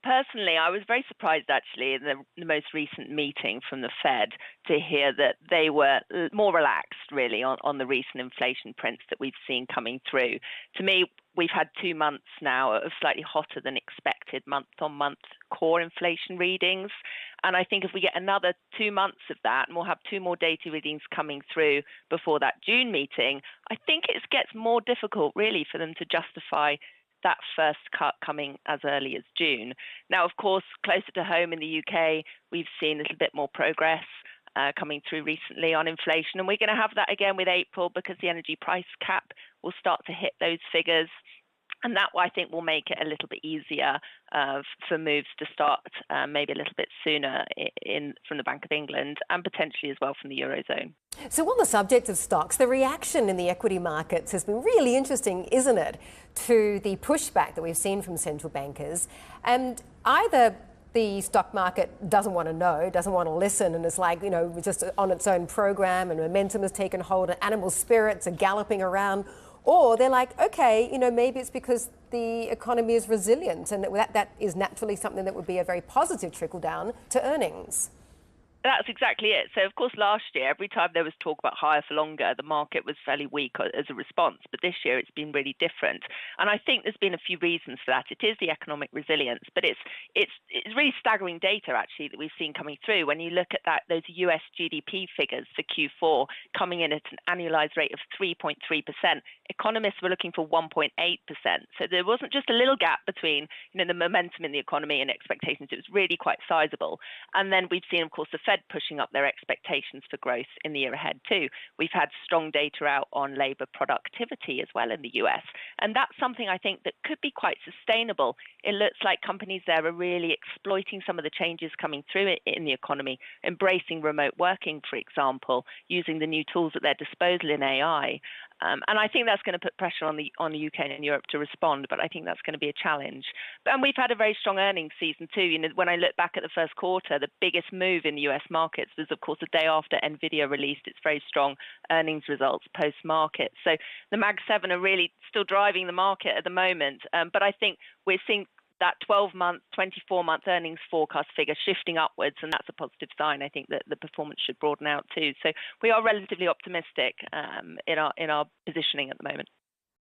Personally, I was very surprised actually in the most recent meeting from the Fed to hear that they were more relaxed really on the recent inflation prints that we've seen coming through. To me, we've had 2 months now of slightly hotter than expected month-on-month core inflation readings. And I think if we get another 2 months of that, and we'll have two more data readings coming through before that June meeting, I think it gets more difficult really for them to justify that first cut coming as early as June. Now, of course, closer to home in the UK, we've seen a little bit more progress coming through recently on inflation. And we're going to have that again with April because the energy price cap will start to hit those figures. And that, I think, will make it a little bit easier for moves to start maybe a little bit sooner from the Bank of England and potentially as well from the Eurozone. So on the subject of stocks, the reaction in the equity markets has been really interesting, isn't it, to the pushback that we've seen from central bankers. And either the stock market doesn't want to know, doesn't want to listen, and it's like, just on its own program and momentum has taken hold and animal spirits are galloping around. Or they're like, okay, maybe it's because the economy is resilient and that is naturally something that would be a very positive trickle down to earnings. That's exactly it. So, of course, last year, every time there was talk about higher for longer, the market was fairly weak as a response. But this year, it's been really different. And I think there's been a few reasons for that. It is the economic resilience, but it's really staggering data, actually, that we've seen coming through. When you look at those US GDP figures for Q4 coming in at an annualized rate of 3.3%, economists were looking for 1.8%. So there wasn't just a little gap between the momentum in the economy and expectations. It was really quite sizable. And then we've seen, of course, the Fed pushing up their expectations for growth in the year ahead too. We've had strong data out on labour productivity as well in the US. And that's something I think that could be quite sustainable. It looks like companies there are really exploiting some of the changes coming through in the economy, embracing remote working, for example, using the new tools at their disposal in AI. And I think that's going to put pressure on the UK and Europe to respond, but I think that's going to be a challenge. And we've had a very strong earnings season too. When I look back at the first quarter, the biggest move in the US markets was, of course, the day after Nvidia released its very strong earnings results post-market. So the Mag 7 are really still driving the market at the moment. But I think we're seeing that 12-month, 24-month earnings forecast figure shifting upwards, and that's a positive sign. I think that the performance should broaden out too. So we are relatively optimistic in our positioning at the moment.